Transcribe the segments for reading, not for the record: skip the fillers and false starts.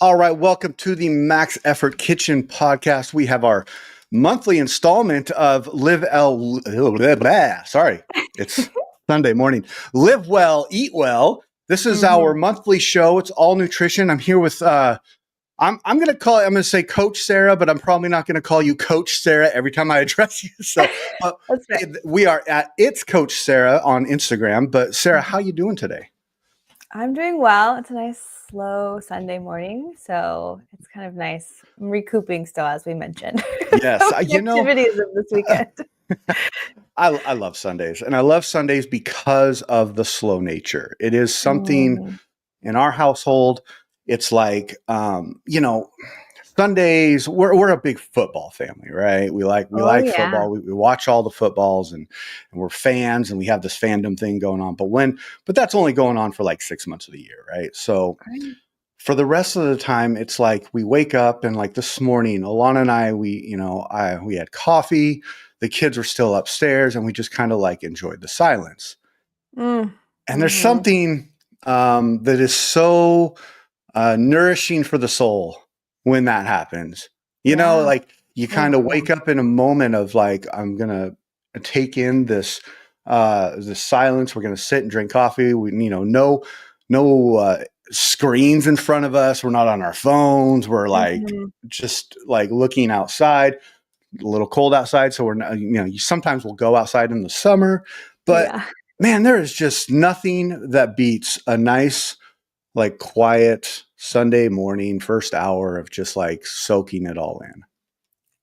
All right, welcome to the Max Effort Kitchen podcast. We have our monthly installment of Sorry, it's Sunday morning. Live well, eat well. This is our monthly show. It's all nutrition. I'm here with I'm going to say Coach Sarah, but I'm probably not going to call you Coach Sarah every time I address you. So That's right. we are at It's Coach Sarah on Instagram. But Sarah, how you doing today? I'm doing well. It's a nice, slow Sunday morning, so it's kind of nice. I'm recouping still, as we mentioned. Yes, Activities of this weekend. I love Sundays, and I love Sundays because of the slow nature. It is something in our household. It's like, Sundays, we're a big football family, right? We like football. We watch all the footballs and we're fans, and we have this fandom thing going on. But that's only going on for like 6 months of the year, right? So for the rest of the time, it's like we wake up and like this morning, Alana and I, we had coffee. The kids were still upstairs, and we just kind of like enjoyed the silence. And there's something that is so nourishing for the soul when that happens. You know, like you kind of wake up in a moment of like, I'm gonna take in this silence. We're gonna sit and drink coffee. We, no screens in front of us. We're not on our phones. We're like just like looking outside. A little cold outside, so we're not, you sometimes we'll go outside in the summer, but man, there is just nothing that beats a nice, like, quiet Sunday morning, first hour of just like soaking it all in.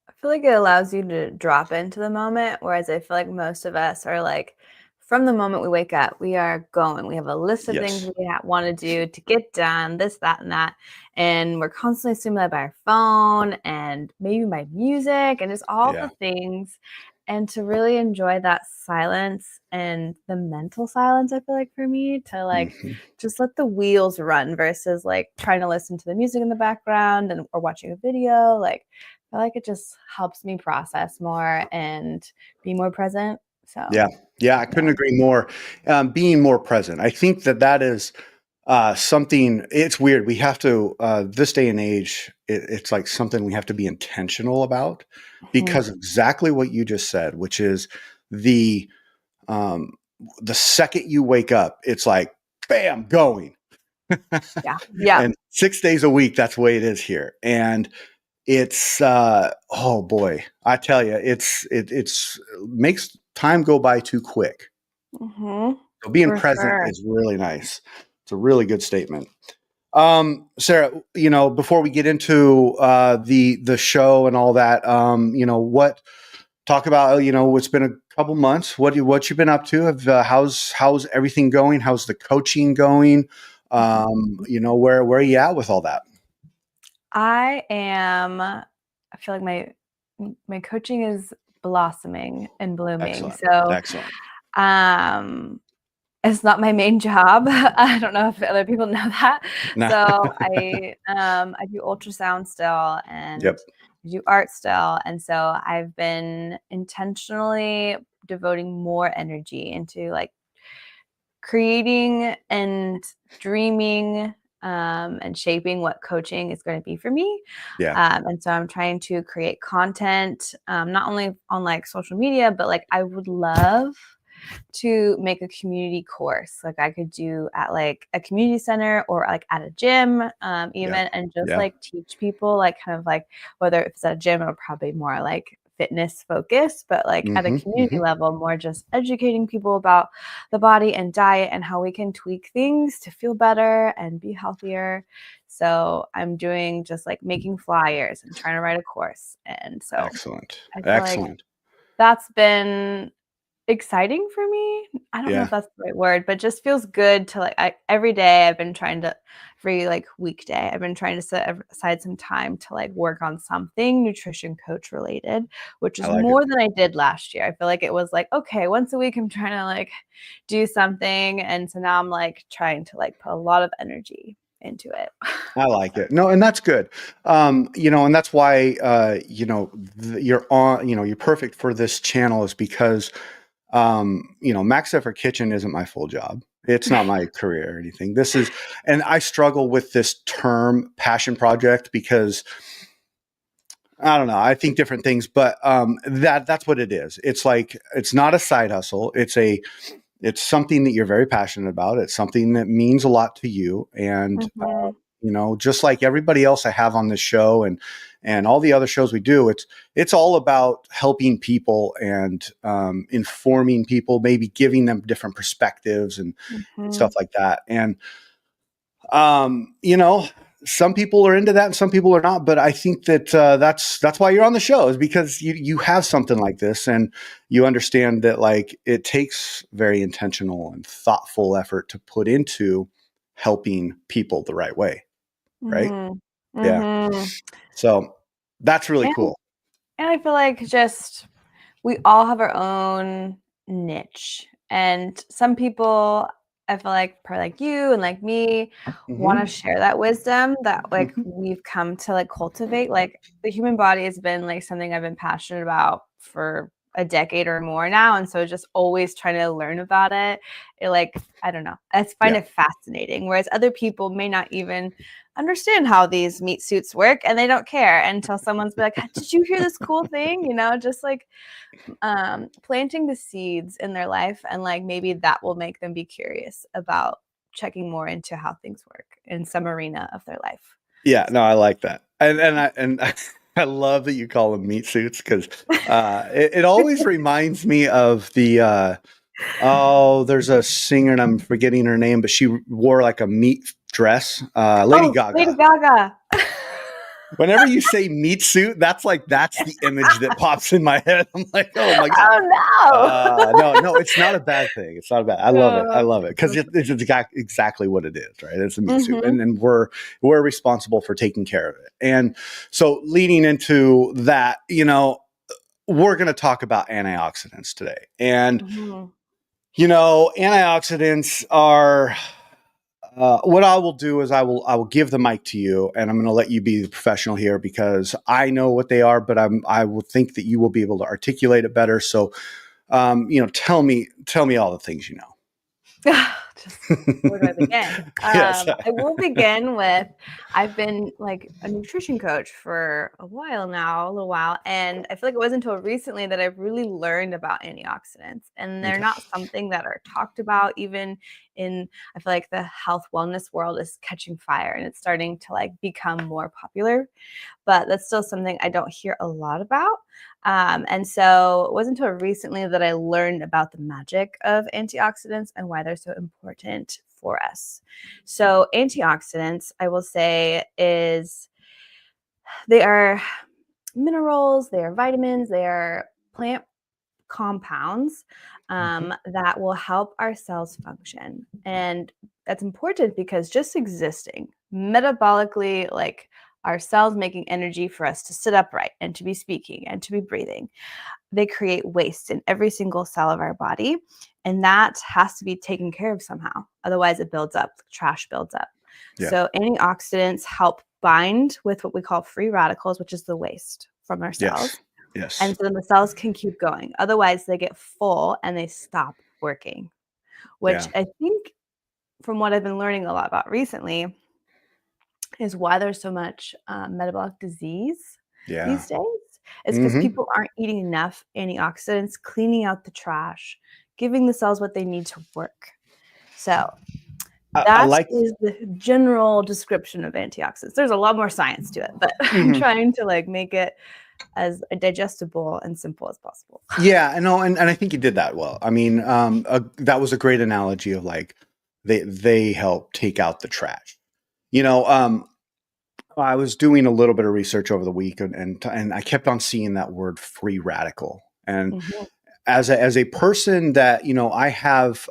I feel like it allows you to drop into the moment, whereas I feel like most of us are like, from the moment we wake up, we are going. We have a list of things we want to do to get done, this, that, and that. And we're constantly stimulated by our phone and maybe by music and just all the things. And to really enjoy that silence and the mental silence, I feel like for me, to like just let the wheels run versus like trying to listen to the music in the background or watching a video. Like, I feel like it just helps me process more and be more present. So I couldn't agree more. Being more present. I think that is something. It's weird. We have to this day and age. It's like something we have to be intentional about because of exactly what you just said, which is the second you wake up, it's like bam, going. And 6 days a week, that's the way it is here. And it's oh boy, I tell you, it's makes time go by too quick. So being present is really nice. It's a really good statement. Sarah, before we get into the show and all that, talk about, it's been a couple months. What you been up to? How's everything going? How's the coaching going? Where are you at with all that? I feel like my coaching is blossoming and blooming. Excellent. It's not my main job. I don't know if other people know that. No. So I do ultrasound still and I do art still. And so I've been intentionally devoting more energy into like creating and dreaming and shaping what coaching is going to be for me. And so I'm trying to create content, not only on like social media, but like I would love to make a community course like I could do at like a community center or like at a gym and just like teach people like kind of like whether if it's at a gym it'll probably more like fitness focused, but like at a community level more just educating people about the body and diet and how we can tweak things to feel better and be healthier. So I'm doing just like making flyers and trying to write a course. And so excellent. Like that's been exciting for me. I don't know if that's the right word, but just feels good to like every day I've been trying to every like weekday I've been trying to set aside some time to like work on something nutrition coach related, which is more than I did last year. I feel like it was like, okay, once a week I'm trying to like do something, and so now I'm like trying to like put a lot of energy into it. I like it. No, and that's good. And that's why you're on, you're perfect for this channel is because Max Effort Kitchen isn't my full job. It's not my career or anything. This is, and I struggle with this term passion project because I don't know. I think different things, but that's what it is. It's like it's not a side hustle. It's something that you're very passionate about. It's something that means a lot to you, and just like everybody else I have on this show, and all the other shows we do, it's all about helping people and informing people, maybe giving them different perspectives and stuff like that. And some people are into that and some people are not, but I think that that's why you're on the show, is because you have something like this and you understand that like it takes very intentional and thoughtful effort to put into helping people the right way. Right. Yeah. So that's really cool. And I feel like we all have our own niche, and some people, I feel like, probably like you and like me, want to share that wisdom that like we've come to like cultivate. Like the human body has been like something I've been passionate about for a decade or more now, and so just always trying to learn about it. Like, I don't know, I find it fascinating, whereas other people may not even understand how these meat suits work, and they don't care until someone's like, did you hear this cool thing? Just like planting the seeds in their life, and like maybe that will make them be curious about checking more into how things work in some arena of their life. Yeah, no, I like that, and I love that you call them meat suits, because it always reminds me of the there's a singer and I'm forgetting her name, but she wore like a meat dress. Lady Gaga. Lady Gaga. Whenever you say meat suit, that's the image that pops in my head. I'm like, oh my God. Oh no. No, it's not a bad thing. It's not bad. I love it. Because it's exactly what it is, right? It's a meat suit. And we're responsible for taking care of it. And so leading into that, we're going to talk about antioxidants today. And, antioxidants are... what I will do is I will give the mic to you, and I'm going to let you be the professional here, because I know what they are, but I will think that you will be able to articulate it better. So, tell me all the things you know. Where do I begin? I will begin with, I've been like a nutrition coach for a little while, and I feel like it wasn't until recently that I've really learned about antioxidants, and they're not something that are talked about even in, I feel like the health wellness world is catching fire and it's starting to like become more popular, but that's still something I don't hear a lot about. And so it wasn't until recently that I learned about the magic of antioxidants and why they're so important for us. So antioxidants, I will say, they are minerals, they are vitamins, they are plant compounds that will help our cells function. And that's important because just existing metabolically, like our cells making energy for us to sit upright and to be speaking and to be breathing, they create waste in every single cell of our body. And that has to be taken care of somehow. Otherwise, it builds up, trash builds up. Yeah. So antioxidants help bind with what we call free radicals, which is the waste from our cells. Yes. And so then the cells can keep going. Otherwise, they get full and they stop working, which I think, from what I've been learning a lot about recently, is why there's so much metabolic disease these days. It's because people aren't eating enough antioxidants, cleaning out the trash, giving the cells what they need to work. So that is the general description of antioxidants. There's a lot more science to it, but I'm trying to like make it as digestible and simple as possible. Yeah, I know, and I think you did that well. I mean, that was a great analogy of like they help take out the trash. I was doing a little bit of research over the week, and I kept on seeing that word free radical. And as a person that I have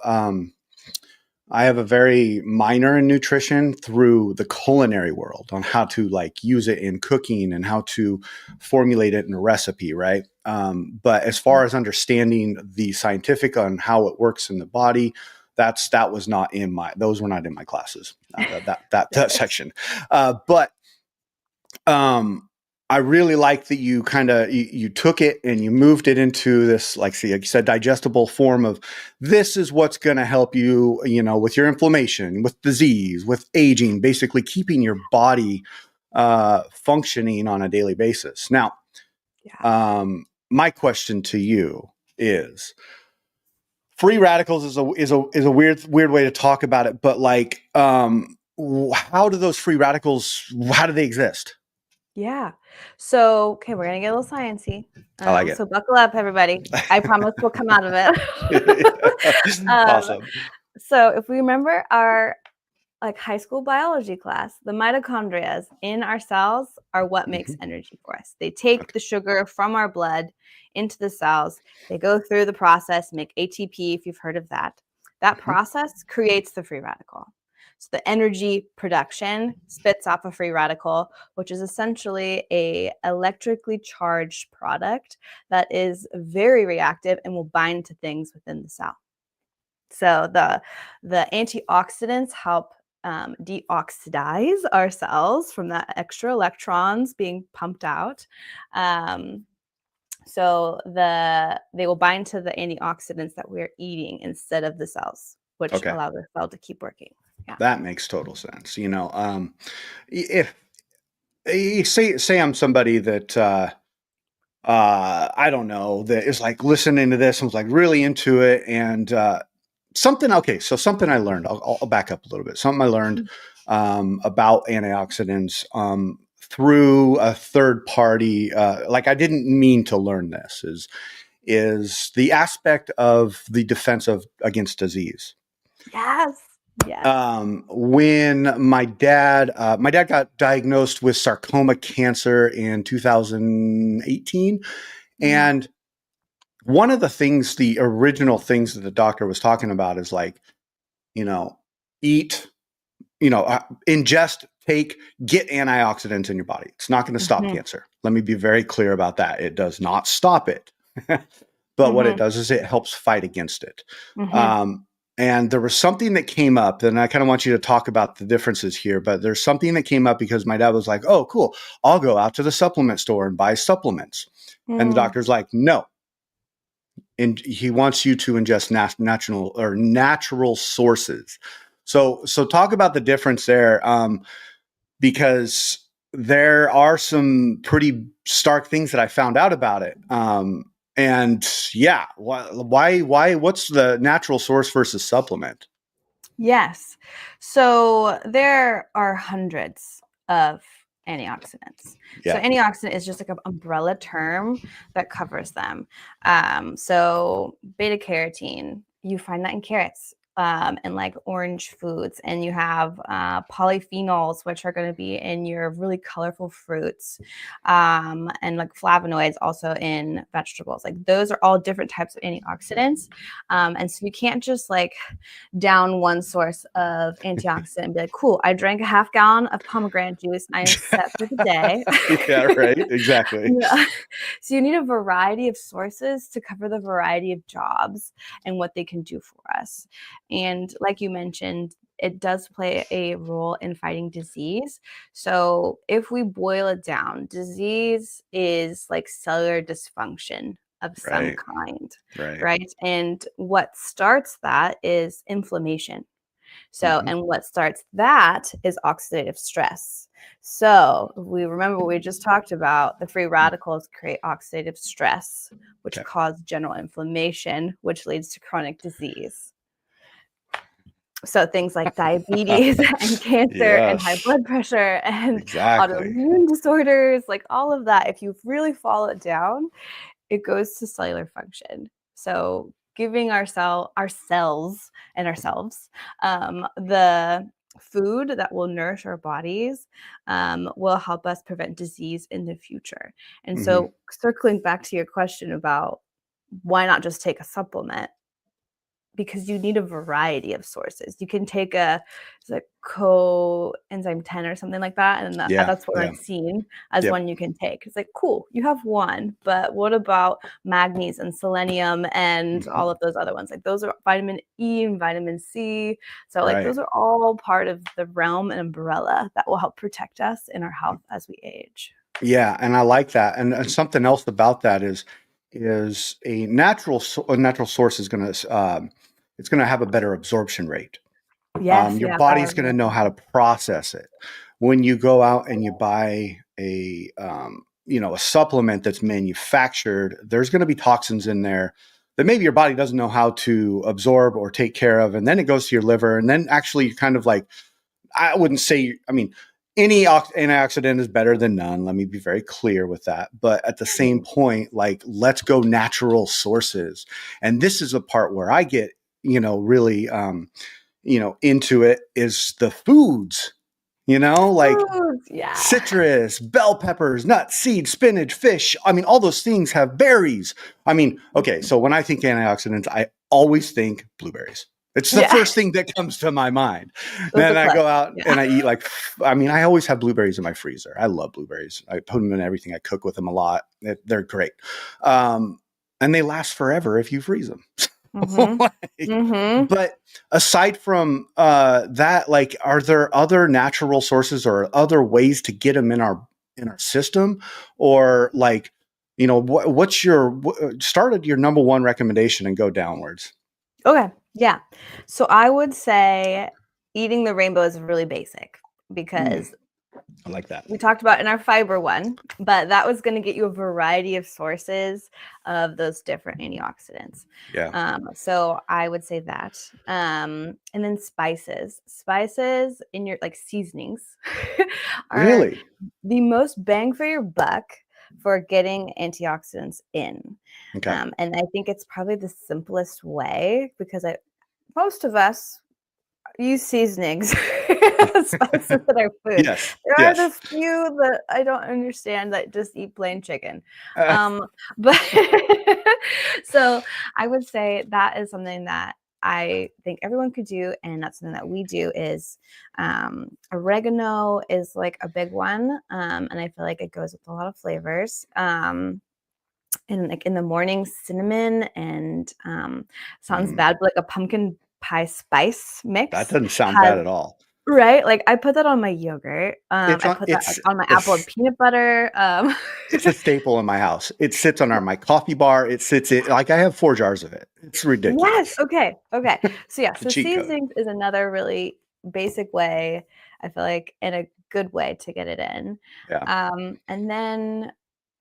a very minor in nutrition through the culinary world on how to like use it in cooking and how to formulate it in a recipe, right? But as far as understanding the scientific on how it works in the body, those were not in my classes, that section. But I really like that you kind of you took it and you moved it into this, like you said, digestible form of this is what's going to help you, with your inflammation, with disease, with aging, basically keeping your body functioning on a daily basis. Now, my question to you is, free radicals is a weird way to talk about it, but like, how do those free radicals, how do they exist? Yeah. So, okay, we're gonna get a little sciencey. I like it. So buckle up, everybody. I promise we'll come out of it. Awesome. So if we remember our high school biology class, the mitochondria in our cells are what makes energy for us. They take the sugar from our blood into the cells. They go through the process, make ATP, if you've heard of that. That process creates the free radical. So the energy production spits off a free radical, which is essentially a electrically charged product that is very reactive and will bind to things within the cell. So the antioxidants help deoxidize our cells from that extra electrons being pumped out. So they will bind to the antioxidants that we're eating instead of the cells, which allow the cell to keep working. Yeah. That makes total sense. If say I'm somebody that I don't know, that is like listening to this and was like really into it, and something I learned. I'll back up a little bit. Something I learned about antioxidants through a third party. Like I didn't mean to learn this. Is the aspect of the defense against disease. Yes. When my dad got diagnosed with sarcoma cancer in 2018, and one of the original things that the doctor was talking about is like, eat, ingest, get antioxidants in your body. It's not going to stop cancer. Let me be very clear about that. It does not stop it. But what it does is it helps fight against it. And there was something that came up, and I kind of want you to talk about the differences here, but there's something that came up because my dad was like, oh, cool, I'll go out to the supplement store and buy supplements. And the doctor's like, no. And he wants you to ingest natural sources. So talk about the difference there, because there are some pretty stark things that I found out about it. And yeah, why, what's the natural source versus supplement? Yes. So there are hundreds of antioxidants. So antioxidant is just like an umbrella term that covers them. So beta carotene, you find that in carrots. And like orange foods, and you have polyphenols, which are going to be in your really colorful fruits, and like flavonoids also in vegetables. Like those are all different types of antioxidants, and so you can't just like down one source of antioxidant and be like, cool, I drank a half gallon of pomegranate juice, I am set for the day. Yeah, right, exactly. So you need a variety of sources to cover the variety of jobs and what they can do for us. And like you mentioned, it does play a role in fighting disease. So if we boil it down, disease is like cellular dysfunction of some kind, right? And what starts that is inflammation. So, and what starts that is oxidative stress. So we remember we just talked about the free radicals create oxidative stress, which cause general inflammation, which leads to chronic disease. So things like diabetes and cancer and high blood pressure and autoimmune disorders, like all of that, if you really follow it down, it goes to cellular function. So giving ourselves the food that will nourish our bodies will help us prevent disease in the future. And so circling back to your question about why not just take a supplement, because you need a variety of sources. You can take a coenzyme 10 or something like that, and that's what I've seen as one you can take. It's like, cool, you have one, but what about manganese and selenium and all of those other ones? Like those are vitamin E and vitamin C. So like those are all part of the realm and umbrella that will help protect us in our health as we age. Yeah, and I like that. And something else about that is a natural source is going to it's going to have a better absorption rate. Yes, Your yeah, that body's was going to really know how to process it. When you go out and you buy a supplement that's manufactured, there's going to be toxins in there that maybe your body doesn't know how to absorb or take care of, and then it goes to your liver, and then actually kind of like, I wouldn't say, I mean, any antioxidant is better than none. Let me be very clear with that. But at the same point, like, let's go natural sources. And this is a part where I get, really, into it is the foods, like foods, yeah. citrus, bell peppers, nuts, seeds, spinach, fish. I mean, all those things have berries. I mean, okay, so when I think antioxidants, I always think blueberries. It's the Yeah. first thing that comes to my mind. Those Then are I go classic, out yeah. and I eat I always have blueberries in my freezer. I love blueberries. I put them in everything. I cook with them a lot. They're great. Um, and they last forever if you freeze them. Mhm. Like, Mhm. but aside from that, like, are there other natural sources or other ways to get them in our system, or like, what's your started your number one recommendation and go downwards? Okay, yeah. So I would say eating the rainbow is really basic Mm, because I like that. we talked about in our fiber one, but that was going to get you a variety of sources of those different antioxidants. Yeah. So I would say that. And then spices in your like seasonings are Really? the most bang for your buck for getting antioxidants in. Okay. And I think it's probably the simplest way because most of us use seasonings, spices in our food. Yes. There are Yes. the few that I don't understand that just eat plain chicken. Uh, Um, but so I would say that is something that I think everyone could do, and that's something that we do is oregano is like a big one. And I feel like it goes with a lot of flavors. And like in the morning, cinnamon and sounds mm, bad, but like a pumpkin pie spice that mix doesn't sound has bad at all. right? Like I put that on my yogurt. It's I on. put that like on my apple and peanut butter. It's a staple in my house. It sits on my coffee bar. It sits it like I have 4 jars of it. It's Yes. ridiculous. Okay. Okay. So yeah. It's a So cheat code. seasonings is another really basic way. I feel like in a good way to get it in. Yeah. And then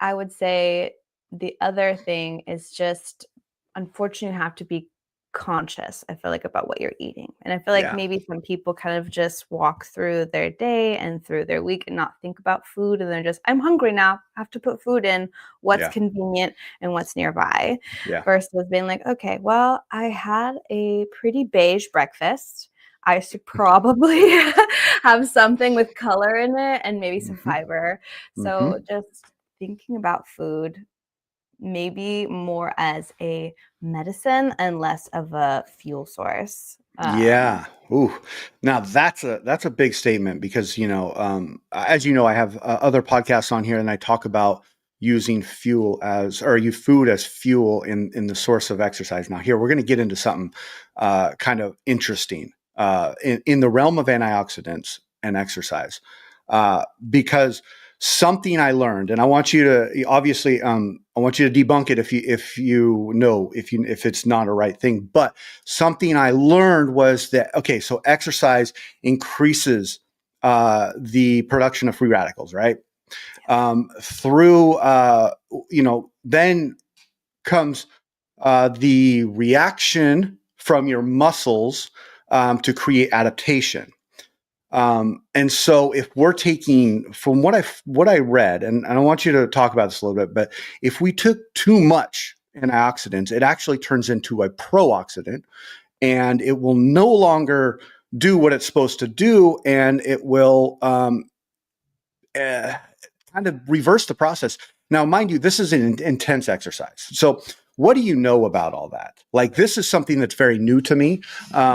I would say the other thing is just unfortunately you have to be conscious. I feel like about what you're eating, and I feel like Yeah. maybe some people kind of just walk through their day and through their week and not think about food, and they're just I'm hungry now. I have to put food in. What's Yeah. convenient and what's nearby Yeah. versus being like, okay, well, I had a pretty beige breakfast. I should probably have something with color in it and maybe some Hmm. fiber. So Hmm. just thinking about food maybe more as a medicine and less of a fuel source. Yeah. Ooh. Now that's a big statement because as you know, I have other podcasts on here, and I talk about using food as fuel in the source of exercise. Now here we're going to get into something kind of interesting in the realm of antioxidants and exercise, because something I learned, and I want you to obviously I want you to debunk it if it's not a right thing, but something I learned was that, okay, so exercise increases the production of free radicals, right? Through, then comes the reaction from your muscles to create adaptation. And so if we're taking from what I read, and I want you to talk about this a little bit, but if we took too much antioxidants, it actually turns into a pro-oxidant, and it will no longer do what it's supposed to do, and it will uh, kind of reverse the process. Now, mind you, this is an intense exercise. So, what do you know about all that? Like, this is something that's very new to me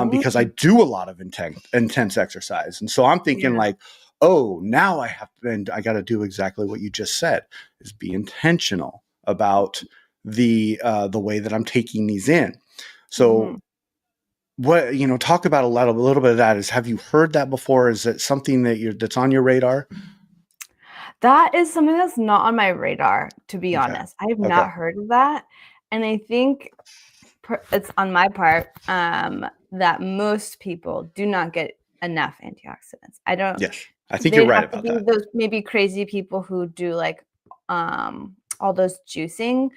because I Mm, do a lot of intense exercise, and so I'm thinking yeah. like, oh, now I got to do exactly what you just said: is be intentional about the way that I'm taking these in. So Mhm. what talk about a little bit of that. Is have you heard that before? Is it something that's on your radar? That is something that's not on my radar, to be honest. I have not heard of that, and I think it's on my part, that most people do not get enough antioxidants. I don't. Yes, I think you're They'd right have to about be that. those maybe crazy people who do like, all those juicing,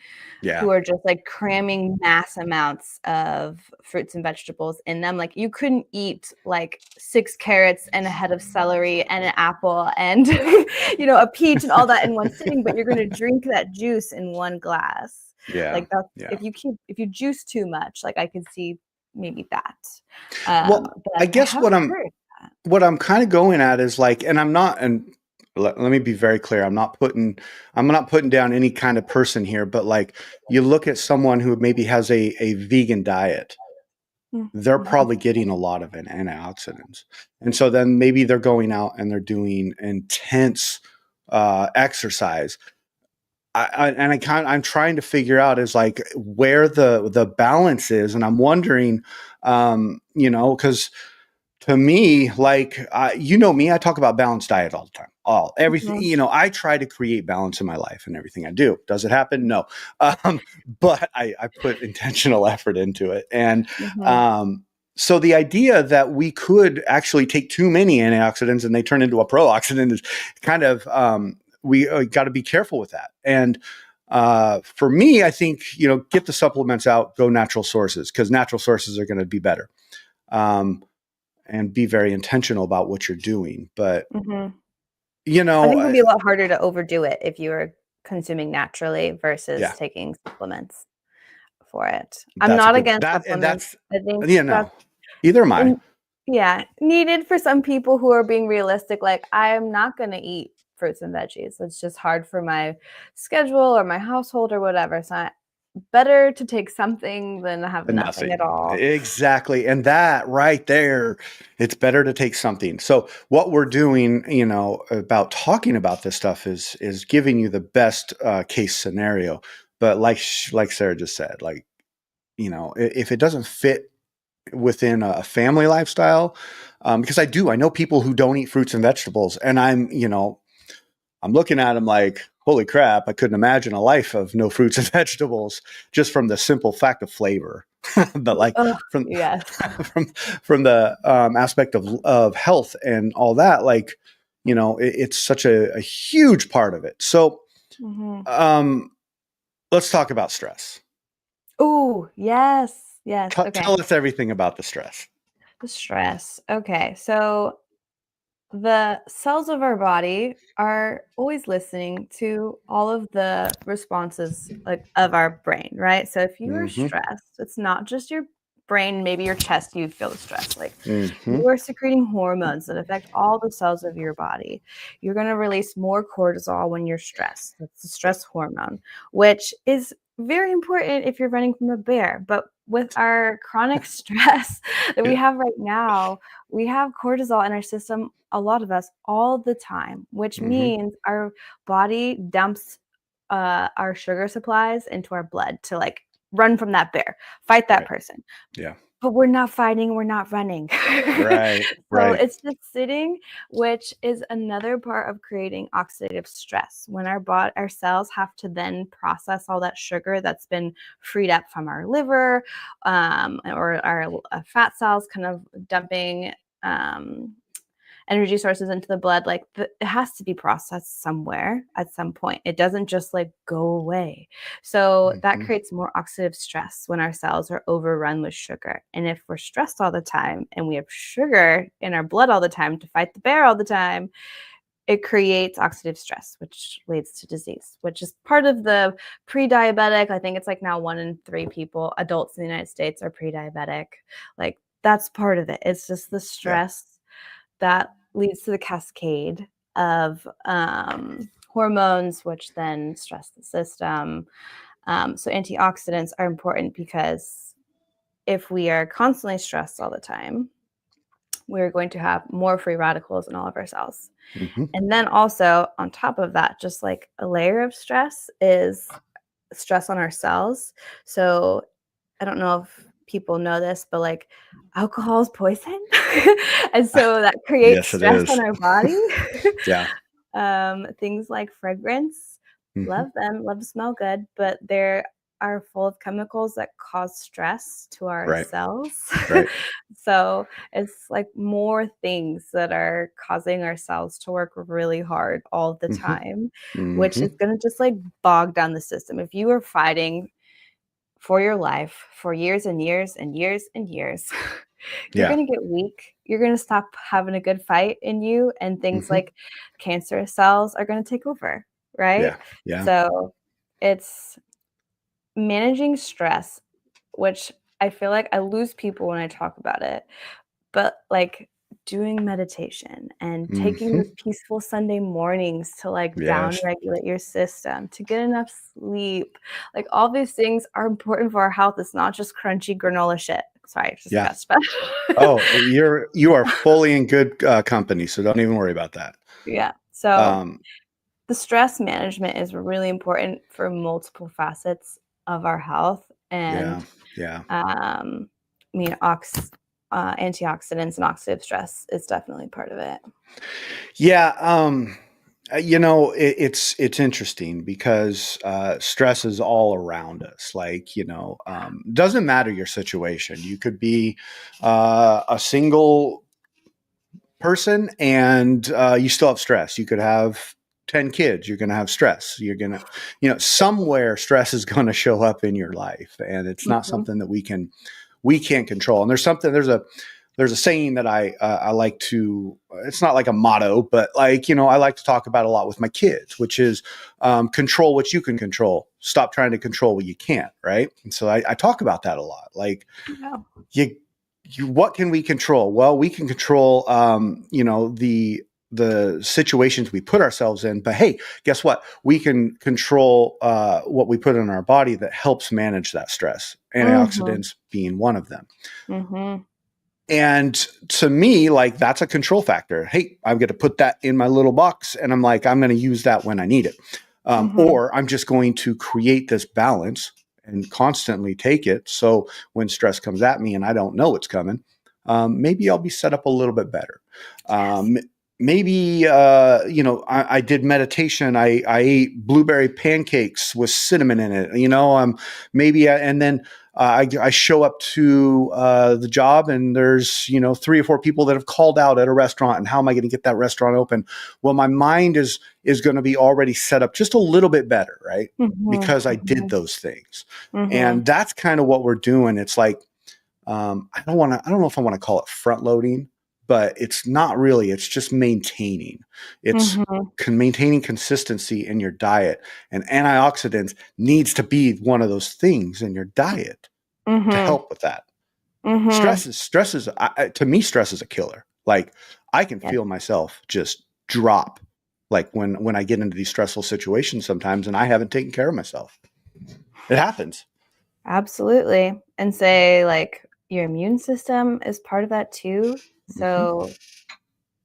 Yeah. who are just like cramming mass amounts of fruits and vegetables in them. Like you couldn't eat like 6 carrots and a head of celery and an apple and a peach and all that in one sitting, but you're gonna drink that juice in one glass. Yeah. Like that's Yeah. if you juice too much, like I could see maybe that. Well, But I I guess haven't heard that. what I'm kind of going at is like, and I'm not, and let me be very clear. I'm not putting down any kind of person here, but like you look at someone who maybe has a vegan diet, they're probably getting a lot of antioxidants. And so then maybe they're going out and they're doing intense exercise. I'm trying to figure out is like where the balance is. And I'm wondering, because to me, like, me, I talk about balanced diet all the time. Everything, I try to create balance in my life and everything I do. Does it happen? No. But I put intentional effort into it. And so the idea that we could actually take too many antioxidants and they turn into a pro-oxidant is kind of, we got to be careful with that. And for me, I think, get the supplements out, go natural sources, because natural sources are going to be better. And be very intentional about what you're doing. But, I think it'd be a lot harder to overdo it if you were consuming naturally versus taking supplements for it. I'm not against supplements. I think either am I. Needed for some people who are being realistic. Like, I'm not going to eat fruits and veggies. It's just hard for my schedule or my household or whatever. So better to take something than have nothing at all. Exactly. And that right there, it's better to take something. So what we're doing, about talking about this stuff is giving you the best case scenario. But like Sarah just said, like, if it doesn't fit within a family lifestyle, because I know people who don't eat fruits and vegetables, and I'm looking at them like, holy crap, I couldn't imagine a life of no fruits and vegetables just from the simple fact of flavor. But like from the aspect of health and all that, like, it's such a huge part of it. So let's talk about stress. Oh, yes. Okay. Tell us everything about the stress. The stress. Okay. So the cells of our body are always listening to all of the responses of our brain, right? So if you are stressed, it's not just your brain, maybe your chest, you feel the stress. Like you are secreting hormones that affect all the cells of your body. You're going to release more cortisol when you're stressed. That's the stress hormone, which is very important if you're running from a bear. But with our chronic stress that we have right now, we have cortisol in our system, a lot of us, all the time, which means our body dumps our sugar supplies into our blood to like run from that bear, fight that person. Yeah. But we're not fighting, we're not running. Right. So it's just sitting, which is another part of creating oxidative stress. When our cells have to then process all that sugar that's been freed up from our liver, or our fat cells kind of dumping energy sources into the blood, like it has to be processed somewhere at some point. It doesn't just like go away. So that creates more oxidative stress when our cells are overrun with sugar. And if we're stressed all the time and we have sugar in our blood all the time to fight the bear all the time, it creates oxidative stress, which leads to disease, which is part of the pre-diabetic. I think it's like now 1 in 3 people, adults in the United States, are pre-diabetic. Like that's part of it. It's just the stress that leads to the cascade of hormones, which then stress the system. So antioxidants are important because if we are constantly stressed all the time, we're going to have more free radicals in all of our cells. And then also on top of that, just like a layer of stress is stress on our cells. So I don't know if people know this, but like alcohol is poison. And so that creates stress on our body. Things like fragrance, Mm-hmm. love them, love to smell good, but they're are full of chemicals that cause stress to our Right. cells. Right. So it's like more things that are causing our cells to work really hard all the Mm-hmm. time, which Mm-hmm. is going to just like bog down the system. If you are fighting for your life for years and years and years and years, you're Yeah. going to get weak. You're going to stop having a good fight in you, and things Mm-hmm. like cancer cells are going to take over, right? Yeah. Yeah. So it's managing stress, which I feel like I lose people when I talk about it, but like doing meditation and taking Mm-hmm. those peaceful Sunday mornings to like down Yes. regulate your system, to get enough sleep, like all these things are important for our health. It's not just crunchy granola shit. Sorry, I just Yeah. got spent. Oh, you are fully in good company, so don't even worry about that. Yeah. So Um, the stress management is really important for multiple facets of our health. yeah. And Yeah. I mean, antioxidants and oxidative stress is definitely part of it. Yeah. It's interesting because stress is all around us. Like, doesn't matter your situation. You could be a single person and you still have stress. You could have 10 kids. You're going to have stress. You're going to, somewhere stress is going to show up in your life, and it's not Mhm, something that we can't control. And there's a saying that I like to. It's not like a motto, but like I like to talk about a lot with my kids, which is control what you can control. Stop trying to control what you can't. Right. And so I talk about that a lot. Like yeah. you, what can we control? Well, we can control the situations we put ourselves in. But hey, guess what? We can control what we put in our body that helps manage that stress. Mhm, Antioxidants being one of them. mhm, And to me, like that's a control factor. Hey, I'm going to put that in my little box, and I'm going to use that when I need it. mhm, Or I'm just going to create this balance and constantly take it. So when stress comes at me and I don't know it's coming, maybe I'll be set up a little bit better. yes. Maybe I did meditation. I ate blueberry pancakes with cinnamon in it. And then I show up to the job, and there's 3 or 4 people that have called out at a restaurant, and how am I going to get that restaurant open? Well, my mind is going to be already set up just a little bit better, right? Mhm, Because I did mhm, those things, mhm, and that's kind of what we're doing. It's like I don't know if I want to call it front loading, but it's not really. It's just maintaining. It's mhm, maintaining consistency in your diet, and antioxidants needs to be one of those things in your diet to mhm, help with that. mhm. To me, stress is a killer. Like I can Yes, feel myself just drop, like when I get into these stressful situations sometimes, and I haven't taken care of myself. It happens. absolutely. And say like your immune system is part of that too. Hmm. So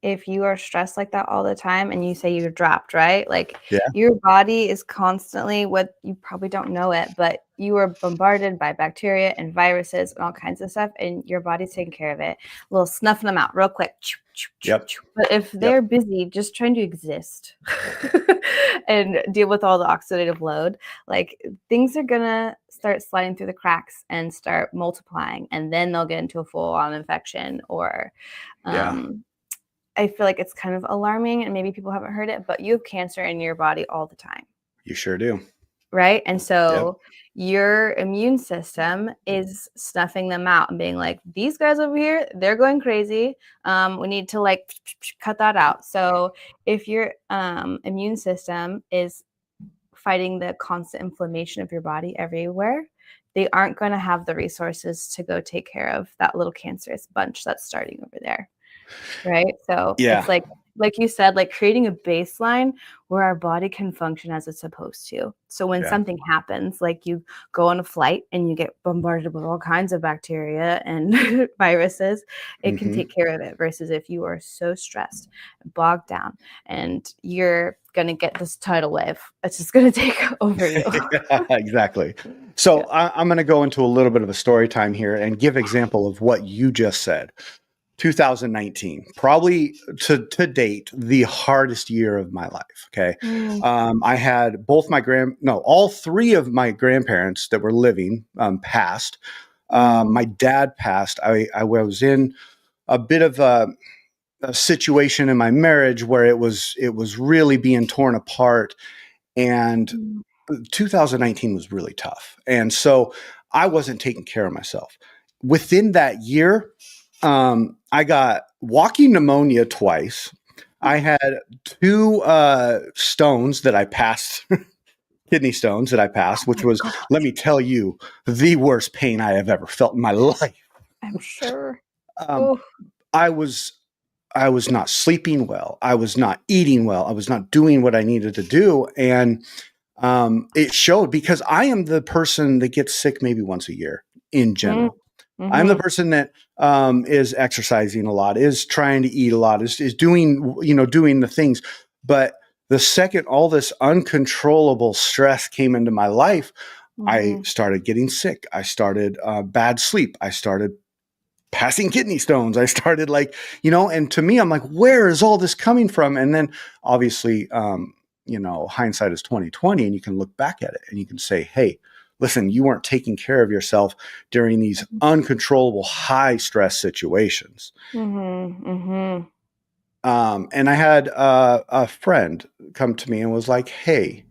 if you are stressed like that all the time and you say you're dropped, right? Like Yeah. your body is constantly, what you probably don't know it, but you are bombarded by bacteria and viruses and all kinds of stuff, and your body's taking care of it. A little snuffing them out real quick. Yep. But if Yep. they're busy just trying to exist and deal with all the oxidative load, like things are gonna start sliding through the cracks and start multiplying, and then they'll get into a full-on infection or Yeah. um, I feel like it's kind of alarming and maybe people haven't heard it, but you have cancer in your body all the time, You sure do. right? And Yep. so your immune system is snuffing them out and being like, these guys over here, they're going crazy. We need to like cut that out. So if your immune system is fighting the constant inflammation of your body everywhere, they aren't going to have the resources to go take care of that little cancerous bunch that's starting over there. Right? So Yeah. it's like you said, like creating a baseline where our body can function as it's supposed to. So when Yeah. something happens, like you go on a flight and you get bombarded with all kinds of bacteria and viruses, it can Hmm. take care of it versus if you are so stressed, bogged down, and you're gonna get this tidal wave. It's just gonna take over you. Yeah, exactly. So Yeah. I'm going to go into a little bit of a story time here and give example of what you just said. 2019, probably to date, the hardest year of my life. Okay. I had all three of my grandparents that were living, passed. My dad passed. I was in a bit of a situation in my marriage where it was really being torn apart. And 2019 was really tough. And so I wasn't taking care of myself. Within that year, I got walking pneumonia twice. I had two stones that I passed, kidney stones that I passed, which was, let me tell you, the worst pain I have ever felt in my life. I'm sure. I was not sleeping well. I was not eating well. I was not doing what I needed to do. And it showed, because I am the person that gets sick maybe once a year in general. I'm the person that is exercising a lot, is trying to eat a lot, is doing, doing the things. But the second all this uncontrollable stress came into my life, I started getting sick. I started bad sleep. I started passing kidney stones. I started and to me, I'm like, where is all this coming from? And then obviously, hindsight is 2020, and you can look back at it and you can say, hey, listen, you weren't taking care of yourself during these uncontrollable high stress situations. And I had a friend come to me and was like, hey,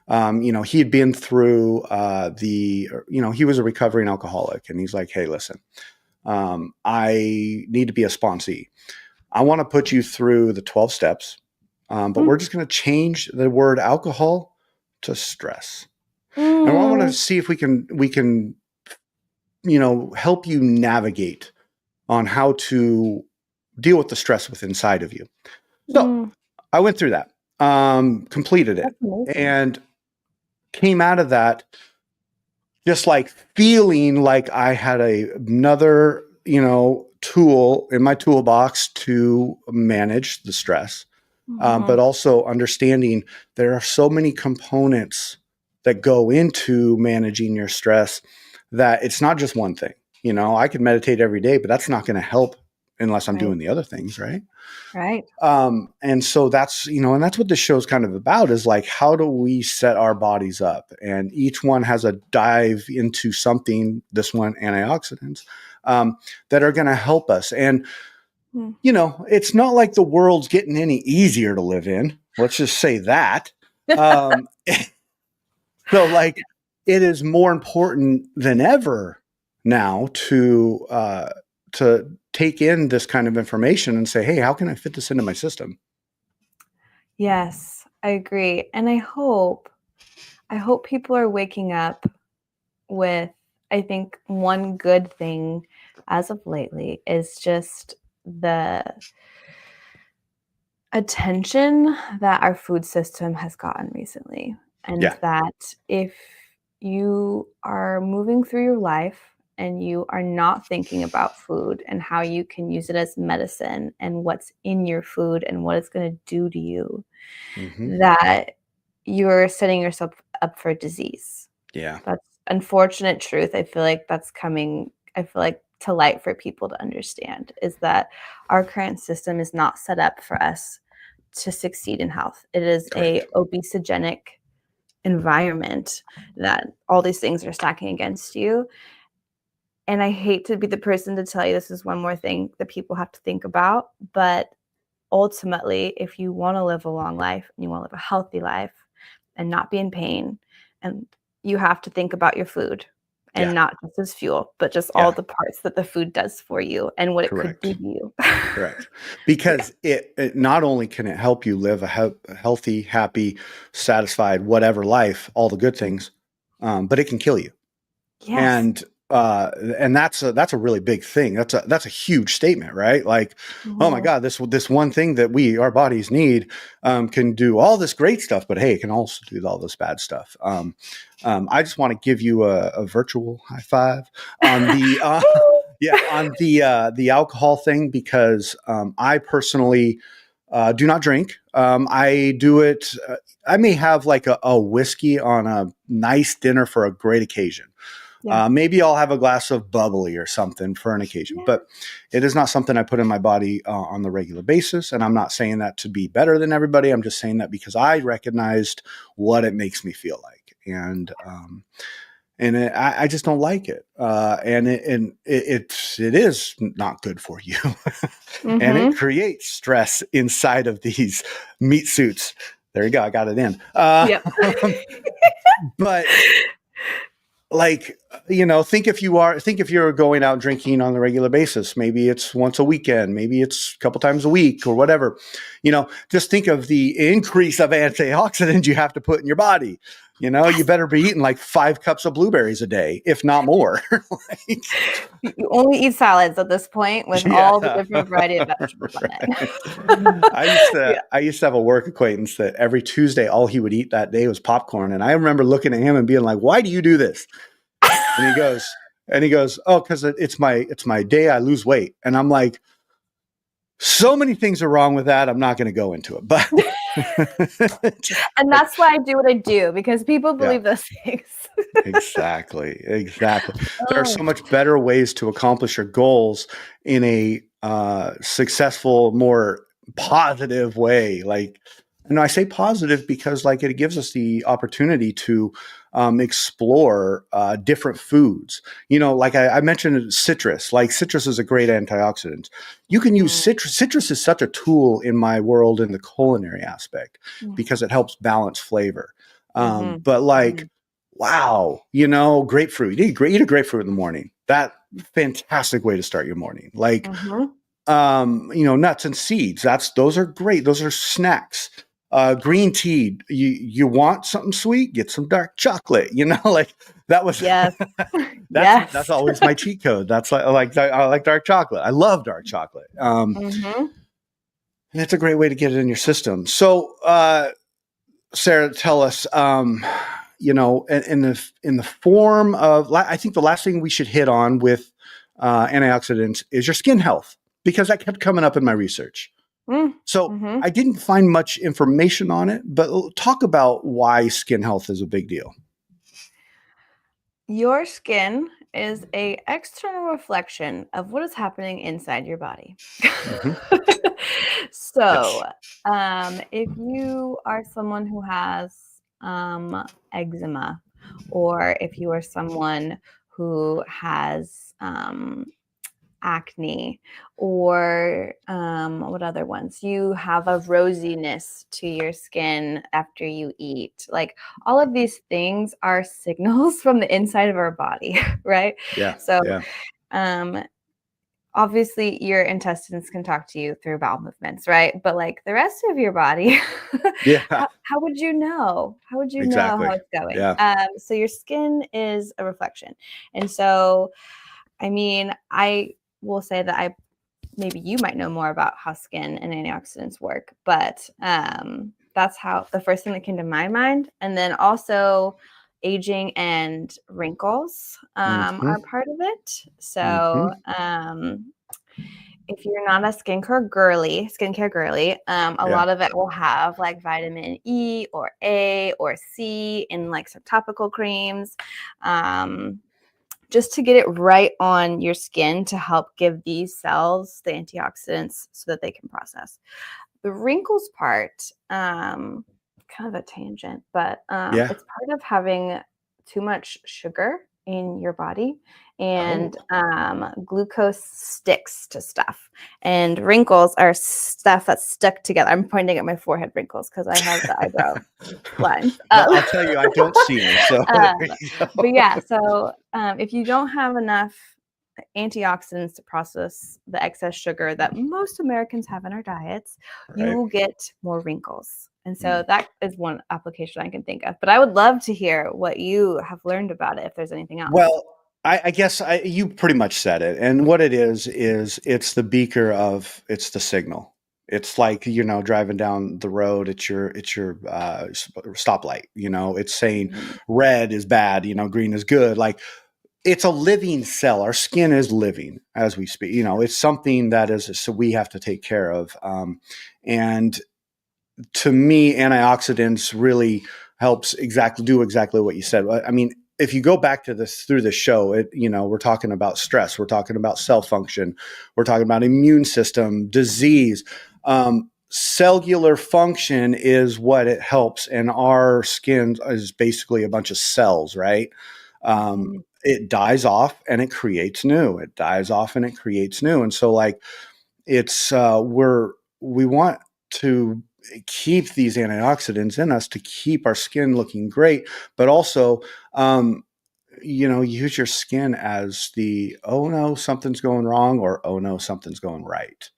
he had been through he was a recovering alcoholic, and he's like, hey, listen, I need to be a sponsee. I want to put you through the 12 steps, but we're just going to change the word alcohol to stress. And I want to see if we can, help you navigate on how to deal with the stress within inside of you. So I went through that, completed it, and came out of that just like feeling like I had another, tool in my toolbox to manage the stress, but also understanding there are so many components that go into managing your stress that it's not just one thing. I could meditate every day, but that's not going to help unless I'm doing the other things, right? Right. And so that's, and that's what this show's kind of about, is like, how do we set our bodies up? And each one has a dive into something, this one, antioxidants, that are going to help us. And, it's not like the world's getting any easier to live in. Let's just say that. So it is more important than ever now to take in this kind of information and say, hey, how can I fit this into my system? Yes, I agree. And I hope people are waking up with, I think one good thing as of lately is just the attention that our food system has gotten recently. And that if you are moving through your life and you are not thinking about food and how you can use it as medicine and what's in your food and what it's going to do to you, that you're setting yourself up for disease. Yeah. That's unfortunate truth. I feel like that's coming, to light for people to understand, is that our current system is not set up for us to succeed in health. It is a obesogenic environment that all these things are stacking against you. And I hate to be the person to tell you this is one more thing that people have to think about, but ultimately, if you want to live a long life and you want to live a healthy life and not be in pain, and you have to think about your food and not just as fuel, but just all the parts that the food does for you and what it could do to you. Correct. Because it not only can it help you live a healthy, happy, satisfied, whatever life, all the good things, but it can kill you. Yes. And that's a really big thing. That's a huge statement, right? Like, oh my God, this one thing that our bodies need, can do all this great stuff, but hey, it can also do all this bad stuff. I just want to give you a virtual high five on the, on the alcohol thing, because, I personally, do not drink. I do it. I may have like a whiskey on a nice dinner for a great occasion. Yeah. Maybe I'll have a glass of bubbly or something for an occasion, but it is not something I put in my body on the regular basis. And I'm not saying that to be better than everybody. I'm just saying that because I recognized what it makes me feel like. And I just don't like it. And it is not good for you. And it creates stress inside of these meat suits. There you go. I got it in. Yep. But like, think if you're going out drinking on a regular basis, maybe it's once a weekend, maybe it's a couple times a week or whatever, just think of the increase of antioxidants you have to put in your body. You better be eating like 5 cups of blueberries a day, if not more. You only eat salads at this point with all the different variety of vegetables on it. I used to have a work acquaintance that every Tuesday, all he would eat that day was popcorn. And I remember looking at him and being like, why do you do this? And he goes, oh, because it's my day I lose weight. And I'm like, so many things are wrong with that. I'm not going to go into it, but and that's why I do what I do, because people believe those things. Exactly. There are so much better ways to accomplish your goals in a successful, more positive way. Like, I say positive because like it gives us the opportunity to explore different foods. Like I mentioned citrus. Like citrus is a great antioxidant. You can use citrus. Citrus is such a tool in my world in the culinary aspect because it helps balance flavor. But like, wow, grapefruit. Eat a grapefruit in the morning. That fantastic way to start your morning. Like, nuts and seeds. Those are great. Those are snacks. Green tea. You want something sweet? Get some dark chocolate. Like that was. Yes. That's always my cheat code. That's I like dark chocolate. I love dark chocolate. And it's a great way to get it in your system. So, Sarah, tell us. In the form of, I think the last thing we should hit on with antioxidants is your skin health, because that kept coming up in my research. So I didn't find much information on it, but talk about why skin health is a big deal. Your skin is an external reflection of what is happening inside your body. So, if you are someone who has eczema, or if you are someone who has acne, or what other ones? You have a rosiness to your skin after you eat. Like all of these things are signals from the inside of our body, right? Yeah. So, obviously your intestines can talk to you through bowel movements, right? But like the rest of your body, how would you know? How would you know how it's going? Yeah. So your skin is a reflection. And so, I mean, I will say that maybe you might know more about how skin and antioxidants work, but that's how the first thing that came to my mind. And then also aging and wrinkles are part of it. So if you're not a skincare girly, a lot of it will have like vitamin E or A or C in like some topical creams. Just to get it right on your skin to help give these cells the antioxidants so that they can process. The wrinkles part, kind of a tangent, but it's part of having too much sugar in your body, and glucose sticks to stuff, and wrinkles are stuff that's stuck together. I'm pointing at my forehead wrinkles because I have the eyebrow lines. I'll tell you, I don't see them. So, but yeah, so if you don't have enough antioxidants to process the excess sugar that most Americans have in our diets, you will get more wrinkles. And so that is one application I can think of. But I would love to hear what you have learned about it, if there's anything else. Well, I guess you pretty much said it. And what it is it's the beaker it's the signal. It's like, driving down the road, it's your stoplight, it's saying red is bad, green is good. Like, it's a living cell. Our skin is living as we speak. It's something so we have to take care of. And to me, antioxidants really helps do exactly what you said. I mean, if you go back to this through the show, we're talking about stress, we're talking about cell function, we're talking about immune system, disease. Cellular function is what it helps, and our skin is basically a bunch of cells, right? It dies off and it creates new. It dies off and it creates new. And so, like, it's we want to keep these antioxidants in us to keep our skin looking great, but also use your skin as the, oh no, something's going wrong, or oh no, something's going right.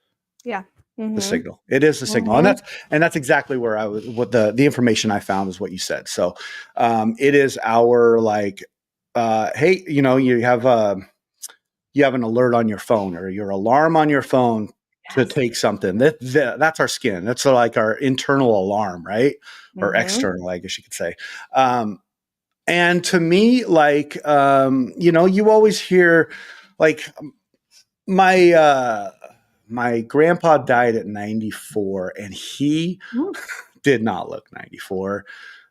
Yeah. The signal. It is the signal. And that's exactly where what the information I found is what you said. So it is our, like, hey, you have an alert on your phone, or your alarm on your phone to take something. That's our skin. That's like our internal alarm, right? Or external, I guess you could say. And to me, like, you always hear, like, my grandpa died at 94, and he did not look 94.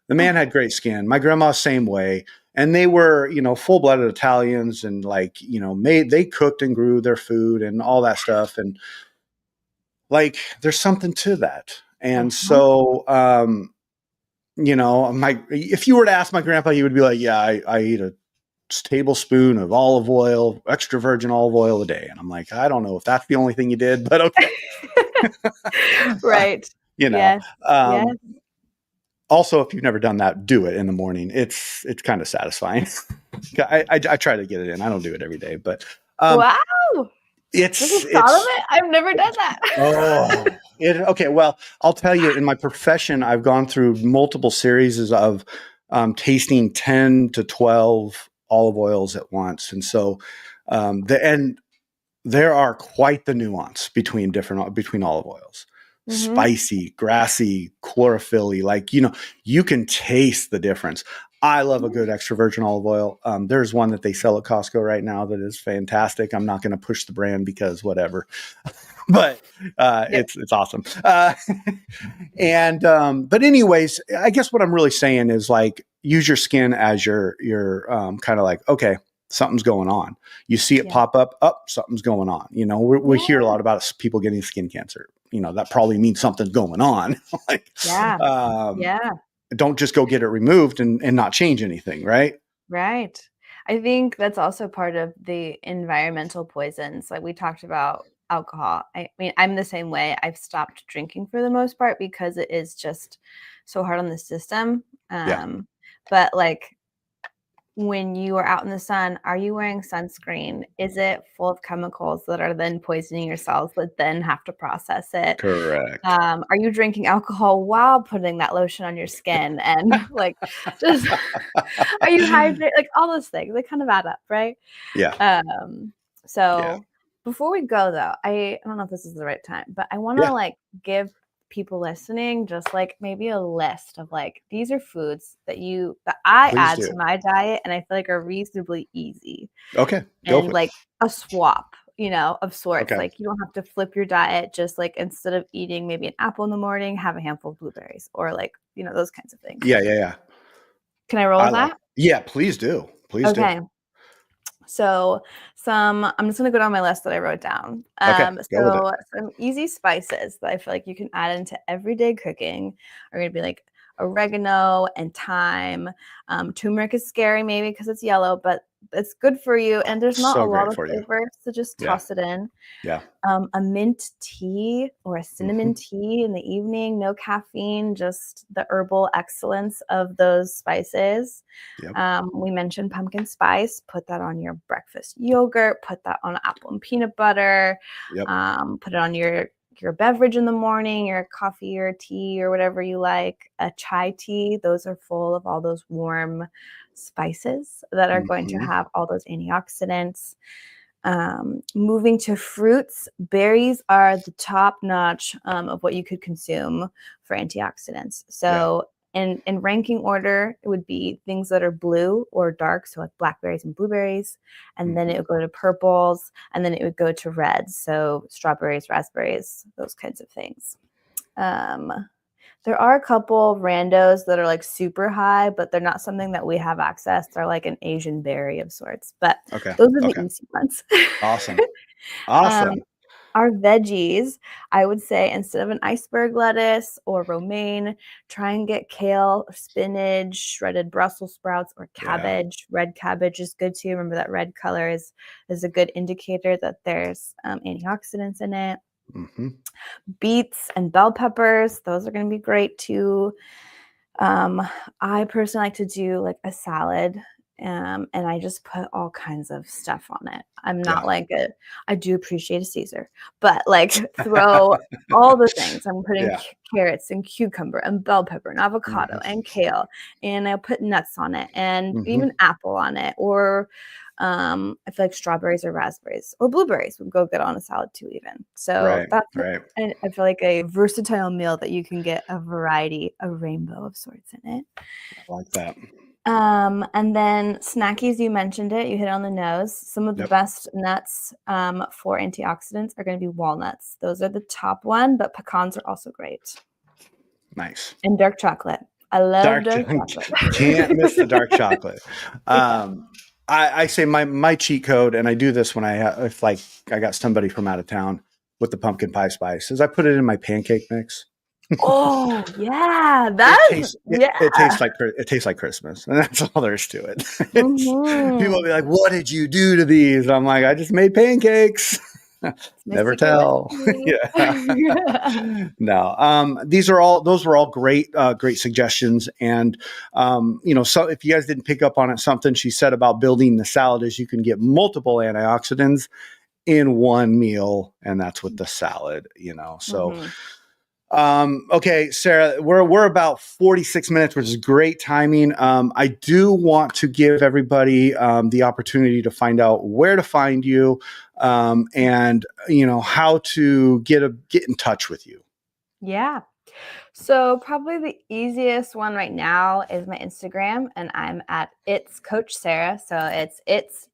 The man had great skin. My grandma, same way. And they were, full-blooded Italians, and, like, they cooked and grew their food and all that stuff. And, like, there's something to that. And so, if you were to ask my grandpa, he would be like, yeah, I eat a tablespoon of olive oil, extra virgin olive oil a day. And I'm like, I don't know if that's the only thing you did, but okay. Right. Yes. Also, if you've never done that, do it in the morning. It's kind of satisfying. I try to get it in. I don't do it every day, but wow. I've never done that. Okay. Well, I'll tell you, in my profession, I've gone through multiple series of tasting 10 to 12 olive oils at once. And so there are quite the nuance between olive oils. Spicy, grassy, chlorophyll-y, like, you can taste the difference. I love a good extra virgin olive oil. There's one that they sell at Costco right now that is fantastic. I'm not going to push the brand because whatever, but it's awesome. But anyways, I guess what I'm really saying is, like, use your skin as your kind of like, okay, something's going on. You see it pop up, something's going on. We hear a lot about people getting skin cancer. That probably means something's going on. Like, don't just go get it removed and not change anything, right? Right. I think that's also part of the environmental poisons. Like we talked about alcohol. I mean, I'm the same way. I've stopped drinking for the most part because it is just so hard on the system. But, like, when you are out in the sun, are you wearing sunscreen? Is it full of chemicals that are then poisoning your cells that then have to process it? Correct. Are you drinking alcohol while putting that lotion on your skin? And, like, just are you hydrated? Like, all those things, they kind of add up, right? Yeah. Before we go, though, I don't know if this is the right time, but I want to like give people listening just like maybe a list of, like, these are foods that I add to my diet and I feel like are reasonably easy. Okay. And like a swap, of sorts. Okay. Like, you don't have to flip your diet. Just, like, instead of eating maybe an apple in the morning, have a handful of blueberries, or, like, those kinds of things. Yeah. Can I roll with that? Yeah, please do. Please do. Okay. So I'm just going to go down my list that I wrote down. So some easy spices that I feel like you can add into everyday cooking are going to be like oregano and thyme. Turmeric is scary maybe because it's yellow, but it's good for you. And there's not a lot of flavor, so just toss it in. Yeah. A mint tea or a cinnamon tea in the evening, no caffeine, just the herbal excellence of those spices. Yep. We mentioned pumpkin spice. Put that on your breakfast yogurt. Put that on apple and peanut butter. Yep. Put it on your beverage in the morning, your coffee or tea or whatever you like. A chai tea. Those are full of all those warm spices that are going to have all those antioxidants. Moving to fruits, berries are the top notch of what you could consume for antioxidants. So in ranking order, it would be things that are blue or dark, so like blackberries and blueberries, and then it would go to purples, and then it would go to reds, so strawberries, raspberries, those kinds of things. There are a couple randos that are like super high, but they're not something that we have access. They're like an Asian berry of sorts, but those are the easy ones. Awesome. Awesome. Our veggies, I would say instead of an iceberg lettuce or romaine, try and get kale or spinach, shredded Brussels sprouts, or cabbage. Yeah. Red cabbage is good too. Remember that red color is a good indicator that there's antioxidants in it. Mm-hmm. Beets and bell peppers, those are going to be great too. I personally like to do like a salad. And I just put all kinds of stuff on it. I'm not like I do appreciate a Caesar, but like throw all the things. I'm putting carrots and cucumber and bell pepper and avocado and kale, and I'll put nuts on it and even apple on it, or I feel like strawberries or raspberries or blueberries would go good on a salad too, even. So that's I feel like a versatile meal that you can get a variety, a rainbow of sorts in it. I like that. And then snackies, you mentioned it, you hit it on the nose. Some of the best nuts for antioxidants are going to be walnuts. Those are the top one, but pecans are also great. Nice. And dark chocolate. I love dark chocolate. Can't miss the dark chocolate. I say my cheat code, and I do this when if like I got somebody from out of town with the pumpkin pie spice, is I put it in my pancake mix. Oh yeah, it tastes like Christmas, and that's all there is to it. People will be like, "What did you do to these?" I'm like, "I just made pancakes." Never tell. No. Those were all great suggestions. And, so if you guys didn't pick up on it, something she said about building the salad is you can get multiple antioxidants in one meal. And that's with the salad, so. Okay, Sarah, we're about 46 minutes, which is great timing. I do want to give everybody the opportunity to find out where to find you, and how to get in touch with you. Yeah. So probably the easiest one right now is my Instagram, and I'm at It's Coach Sarah. So it's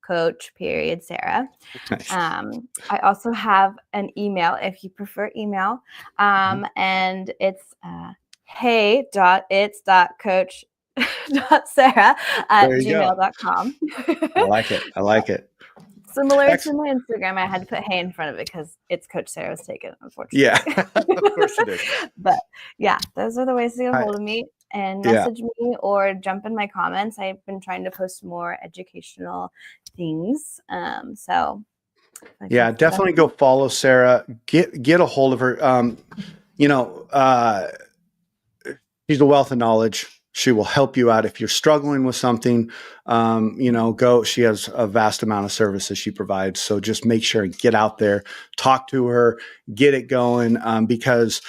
Coach Sarah. Nice. I also have an email if you prefer email, and it's hey.its.coach.sarah@gmail.com. I like it. Similar to my Instagram, I had to put hey in front of it because It's Coach Sarah was taken, unfortunately. Yeah, of course it is. But yeah, those are the ways to get a hold of me and message me or jump in my comments. I've been trying to post more educational things. Definitely go follow Sarah. Get a hold of her. She's a wealth of knowledge. She will help you out if you're struggling with something. She has a vast amount of services she provides. So just make sure and get out there, talk to her, get it going. Because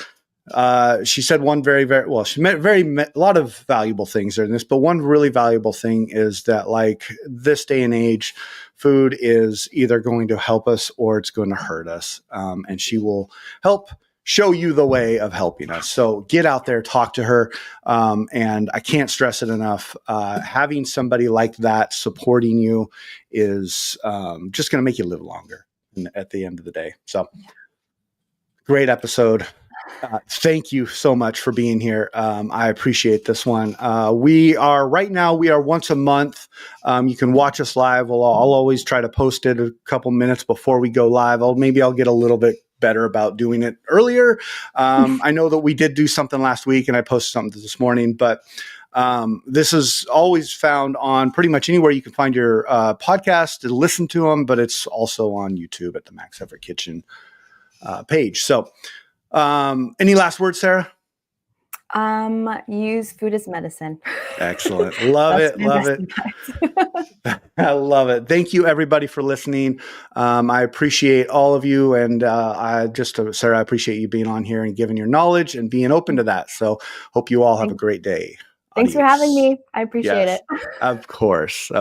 she said one very, very well, she met a lot of valuable things in this, but one really valuable thing is that like this day and age, food is either going to help us or it's going to hurt us. And she will help show you the way of helping us. So get out there, talk to her. And I can't stress it enough. Having somebody like that supporting you is just going to make you live longer at the end of the day. So great episode. Thank you so much for being here. I appreciate this one. We are once a month. You can watch us live. I'll always try to post it a couple minutes before we go live. Maybe I'll get a little bit better about doing it earlier. I know that we did do something last week and I posted something this morning, but this is always found on pretty much anywhere you can find your podcast to listen to them, but it's also on YouTube at the Max Effort Kitchen page. So any last words, Sarah? Use food as medicine. Excellent. Love it. I love it. Thank you everybody for listening. I appreciate all of you. And Sarah, I appreciate you being on here and giving your knowledge and being open to that. So hope you all have a great day. Thanks for having me. I appreciate it. Of course.